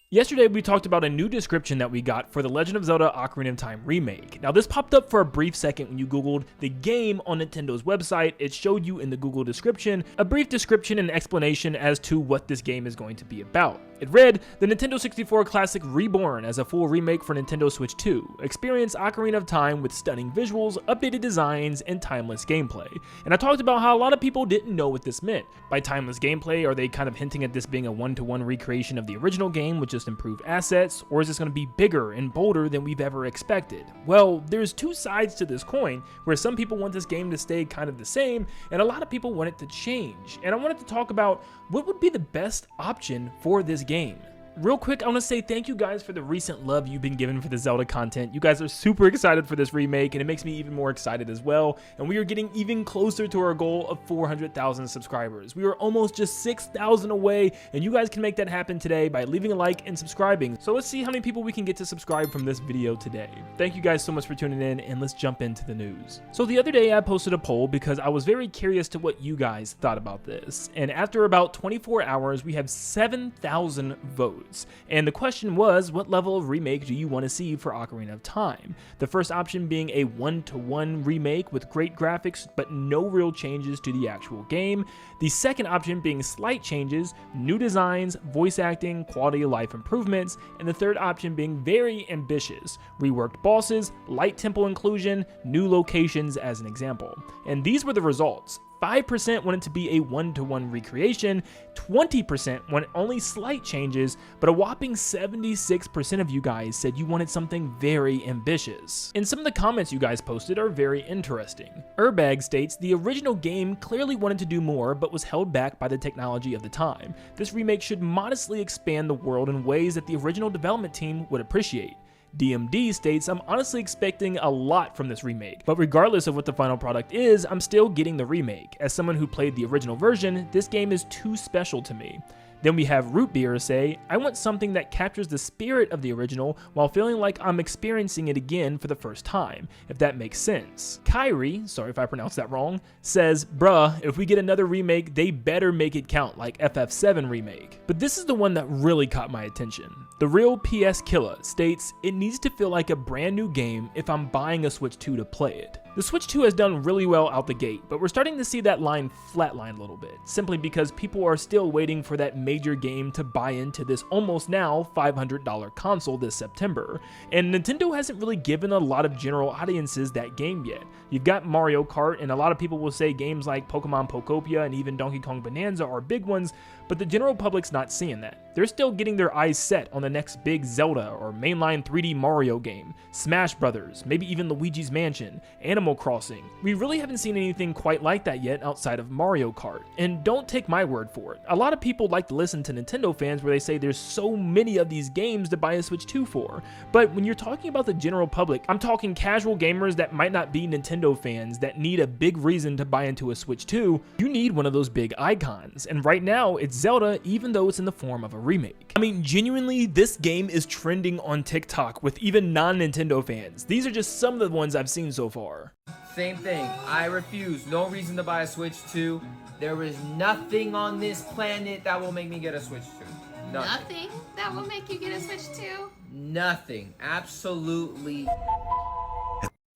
Yesterday, we talked about a new description that we got for The Legend of Zelda Ocarina of Time Remake. Now, this popped up for a brief second when you Googled the game on Nintendo's website. It showed you in the Google description a brief description and explanation as to what this game is going to be about. It read, the Nintendo 64 classic reborn as a full remake for Nintendo Switch 2. Experience Ocarina of Time with stunning visuals, updated designs, and timeless gameplay. And I talked about how a lot of people didn't know what this meant. By timeless gameplay, are they kind of hinting at this being a one-to-one recreation of the original game with just improved assets, or is this going to be bigger and bolder than we've ever expected? Well, there's two sides to this coin, where some people want this game to stay kind of the same, and a lot of people want it to change. And I wanted to talk about what would be the best option for this game. Real quick, I want to say thank you guys for the recent love you've been giving for the Zelda content. You guys are super excited for this remake, and it makes me even more excited as well. And we are getting even closer to our goal of 400,000 subscribers. We are almost just 6,000 away, and you guys can make that happen today by leaving a like and subscribing. So let's see how many people we can get to subscribe from this video today. Thank you guys so much for tuning in, and let's jump into the news. So the other day I posted a poll because I was very curious to what you guys thought about this. And after about 24 hours, we have 7,000 votes. And the question was, what level of remake do you want to see for Ocarina of Time? The first option being a one-to-one remake with great graphics but no real changes to the actual game. The second option being slight changes, new designs, voice acting, quality of life improvements. And the third option being very ambitious, reworked bosses, light temple inclusion, new locations as an example. And these were the results. 5% wanted to be a one-to-one recreation, 20% wanted only slight changes, but a whopping 76% of you guys said you wanted something very ambitious. And some of the comments you guys posted are very interesting. Urbag states, the original game clearly wanted to do more, but was held back by the technology of the time. This remake should modestly expand the world in ways that the original development team would appreciate. DMD states, I'm honestly expecting a lot from this remake, but regardless of what the final product is, I'm still getting the remake. As someone who played the original version, this game is too special to me. Then we have Root Beer say, I want something that captures the spirit of the original while feeling like I'm experiencing it again for the first time, if that makes sense. Kyrie, sorry if I pronounced that wrong, says, bruh, if we get another remake, they better make it count like FF7 Remake. But this is the one that really caught my attention. The Real PS Killer states, it needs to feel like a brand new game if I'm buying a Switch 2 to play it. The Switch 2 has done really well out the gate, but we're starting to see that line flatline a little bit, simply because people are still waiting for that major game to buy into this almost now $500 console this September. And Nintendo hasn't really given a lot of general audiences that game yet. You've got Mario Kart, and a lot of people will say games like Pokemon Pokopia and even Donkey Kong Bonanza are big ones, but the general public's not seeing that. They're still getting their eyes set on the next big Zelda or mainline 3D Mario game, Smash Brothers, maybe even Luigi's Mansion, Animal Crossing. We really haven't seen anything quite like that yet outside of Mario Kart. And don't take my word for it. A lot of people like to listen to Nintendo fans where they say there's so many of these games to buy a Switch 2 for. But when you're talking about the general public, I'm talking casual gamers that might not be Nintendo fans that need a big reason to buy into a Switch 2, you need one of those big icons. And right now, it's Zelda, even though it's in the form of a remake. I mean, genuinely, this game is trending on TikTok with even non-Nintendo fans. These are just some of the ones I've seen so far. Same thing. I refuse. No reason to buy a Switch 2. There is nothing on this planet that will make me get a Switch 2. Nothing that will make you get a Switch 2? Nothing. Absolutely.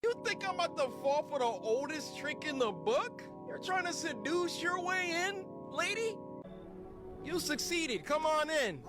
You think I'm about to fall for the oldest trick in the book? You're trying to seduce your way in, lady? You succeeded. Come on in.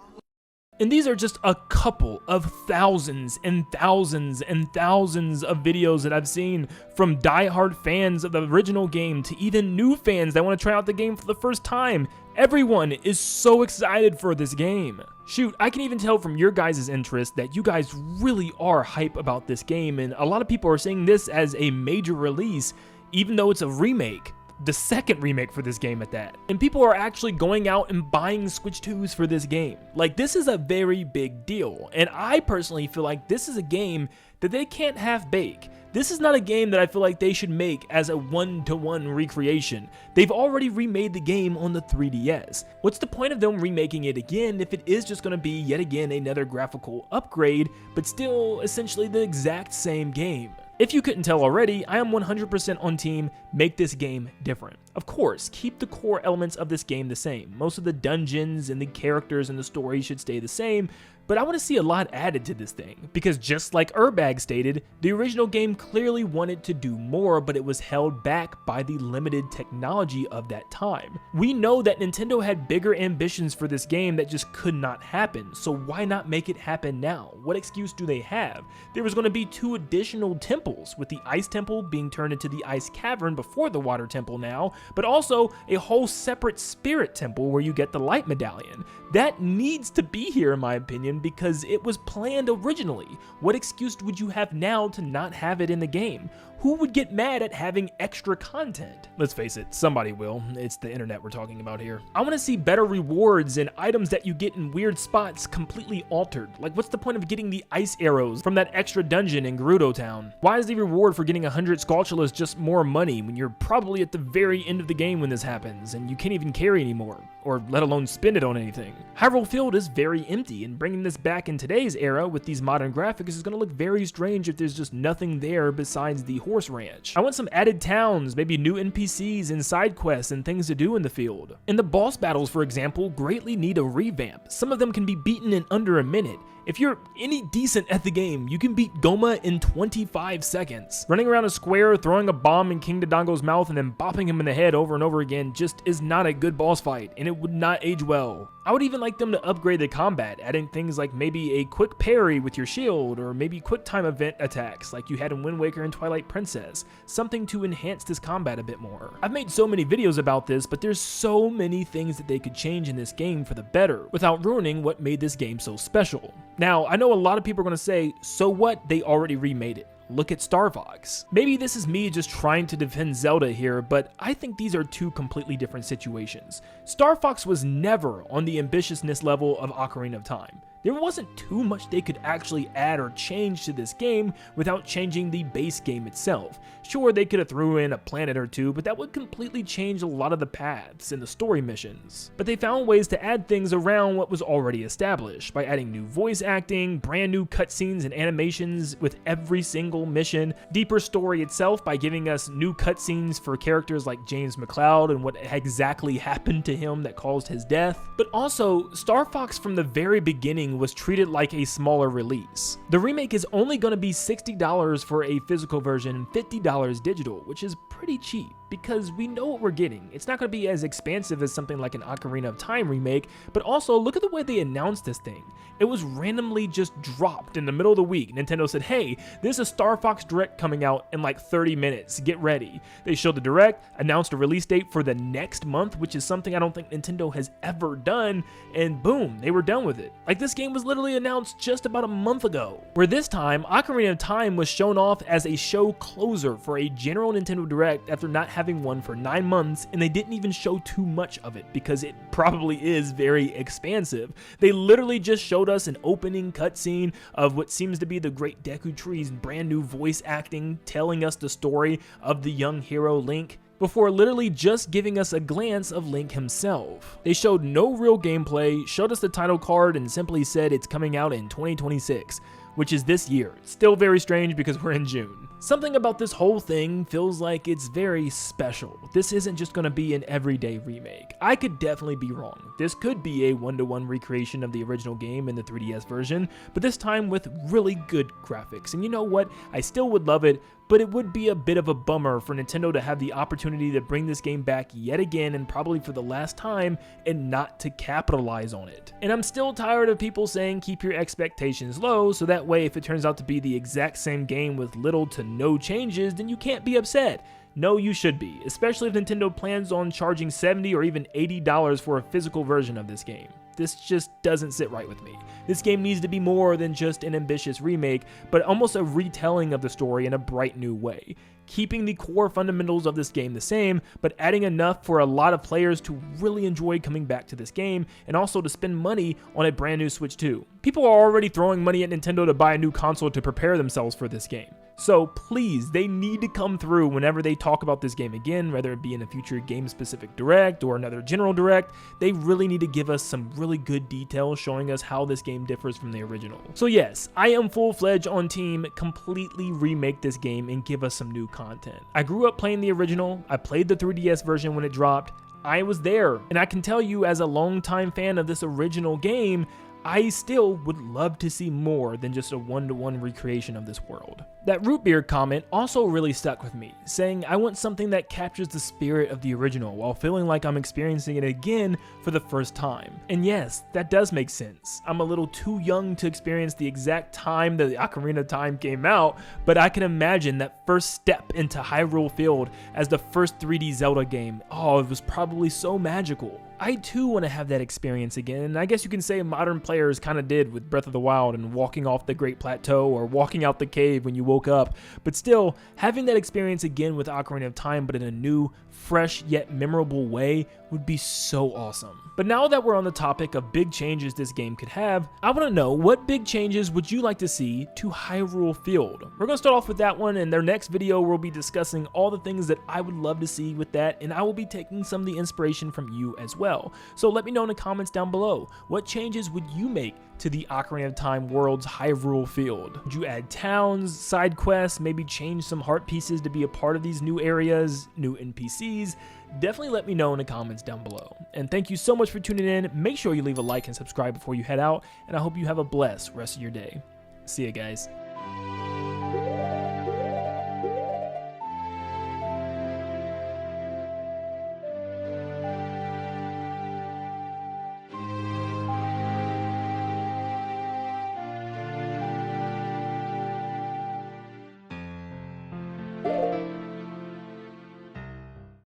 And these are just a couple of thousands and thousands and thousands of videos that I've seen from diehard fans of the original game to even new fans that want to try out the game for the first time. Everyone is so excited for this game. Shoot, I can even tell from your guys' interest that you guys really are hype about this game, and a lot of people are seeing this as a major release, even though it's a remake. The second remake for this game at that. And people are actually going out and buying Switch 2s for this game. Like, this is a very big deal. And I personally feel like this is a game that they can't half-bake. This is not a game that I feel like they should make as a one-to-one recreation. They've already remade the game on the 3DS. What's the point of them remaking it again if it is just going to be yet again another graphical upgrade, but still essentially the exact same game? If you couldn't tell already, I am 100% on team make this game different. Of course, keep the core elements of this game the same. Most of the dungeons and the characters and the story should stay the same, But I want to see a lot added to this thing, because just like Urbag stated, the original game clearly wanted to do more, but it was held back by the limited technology of that time. We know that Nintendo had bigger ambitions for this game that just could not happen, so why not make it happen now? What excuse do they have? There was going to be 2 additional temples, with the Ice Temple being turned into the Ice Cavern before the Water Temple now, but also a whole separate Spirit Temple where you get the Light Medallion. That needs to be here in my opinion, because it was planned originally. What excuse would you have now to not have it in the game? Who would get mad at having extra content? Let's face it, somebody will. It's the internet we're talking about here. I want to see better rewards and items that you get in weird spots completely altered. Like, what's the point of getting the ice arrows from that extra dungeon in Gerudo Town? Why is the reward for getting 100 Skulltulas just more money when you're probably at the very end of the game when this happens and you can't even carry anymore, or let alone spend it on anything? Hyrule Field is very empty, and bringing this back in today's era with these modern graphics is going to look very strange if there's just nothing there besides the horse ranch. I want some added towns, maybe new NPCs and side quests and things to do in the field. And the boss battles, for example, greatly need a revamp. Some of them can be beaten in under a minute. If you're any decent at the game, you can beat Goma in 25 seconds. Running around a square, throwing a bomb in King Dodongo's mouth and then bopping him in the head over and over again just is not a good boss fight, and it would not age well. I would even like them to upgrade the combat, adding things like maybe a quick parry with your shield, or maybe quick time event attacks like you had in Wind Waker and Twilight Princess, something to enhance this combat a bit more. I've made so many videos about this, but there's so many things that they could change in this game for the better, without ruining what made this game so special. Now, I know a lot of people are going to say, so what, they already remade it. Look at Star Fox. Maybe this is me just trying to defend Zelda here, but I think these are 2 completely different situations. Star Fox was never on the ambitiousness level of Ocarina of Time. There wasn't too much they could actually add or change to this game without changing the base game itself. Sure, they could have threw in a planet or 2, but that would completely change a lot of the paths and the story missions. But they found ways to add things around what was already established, by adding new voice acting, brand new cutscenes and animations with every single mission, deeper story itself by giving us new cutscenes for characters like James McCloud and what exactly happened to him that caused his death. But also, Star Fox from the very beginning was treated like a smaller release. The remake is only going to be $60 for a physical version and $50 digital, which is pretty cheap because we know what we're getting. It's not going to be as expansive as something like an Ocarina of Time remake, but also look at the way they announced this thing. It was randomly just dropped in the middle of the week. Nintendo said, hey, there's a Star Fox Direct coming out in like 30 minutes, get ready. They showed the Direct, announced a release date for the next month, which is something I don't think Nintendo has ever done, and boom, they were done with it. Like, this game was literally announced just about a month ago, where this time, Ocarina of Time was shown off as a show closer for a general Nintendo Direct after not having one for 9 months, and they didn't even show too much of it because it probably is very expansive. They literally just showed us an opening cutscene of what seems to be the Great Deku Tree's brand new voice acting, telling us the story of the young hero Link, before literally just giving us a glance of Link himself. They showed no real gameplay, showed us the title card, and simply said it's coming out in 2026, which is this year. Still very strange because we're in June. Something about this whole thing feels like it's very special. This isn't just going to be an everyday remake. I could definitely be wrong. This could be a one-to-one recreation of the original game in the 3DS version, but this time with really good graphics. And you know what? I still would love it, but it would be a bit of a bummer for Nintendo to have the opportunity to bring this game back yet again, and probably for the last time, and not to capitalize on it. And I'm still tired of people saying keep your expectations low, so that way if it turns out to be the exact same game with little to no changes, then you can't be upset. No, you should be, especially if Nintendo plans on charging $70 or even $80 for a physical version of this game. This just doesn't sit right with me. This game needs to be more than just an ambitious remake, but almost a retelling of the story in a bright new way. Keeping the core fundamentals of this game the same, but adding enough for a lot of players to really enjoy coming back to this game, and also to spend money on a brand new Switch 2. People are already throwing money at Nintendo to buy a new console to prepare themselves for this game. So please, they need to come through whenever they talk about this game again, whether it be in a future game-specific direct or another general direct. They really need to give us some really good details showing us how this game differs from the original. So yes, I am full-fledged on team completely remake this game and give us some new content. I grew up playing the original, I played the 3DS version when it dropped, I was there, and I can tell you as a longtime fan of this original game, I still would love to see more than just a one-to-one recreation of this world. That root beer comment also really stuck with me, saying I want something that captures the spirit of the original while feeling like I'm experiencing it again for the first time. And yes, that does make sense. I'm a little too young to experience the exact time that the Ocarina of Time came out, but I can imagine that first step into Hyrule Field as the first 3D Zelda game. Oh, it was probably so magical. I too want to have that experience again, and I guess you can say modern players kind of did with Breath of the Wild and walking off the Great Plateau or walking out the cave when you woke up, but still, having that experience again with Ocarina of Time but in a new, fresh yet memorable way would be so awesome. But now that we're on the topic of big changes this game could have, I want to know, what big changes would you like to see to Hyrule Field? We're going to start off with that one, and their next video we'll be discussing all the things that I would love to see with that, and I will be taking some of the inspiration from you as well. So let me know in the comments down below, what changes would you make to the Ocarina of Time world's Hyrule Field? Would you add towns, side quests, maybe change some heart pieces to be a part of these new areas, new NPCs? Definitely let me know in the comments down below. And thank you so much for tuning in. Make sure you leave a like and subscribe before you head out, and I hope you have a blessed rest of your day. See you guys.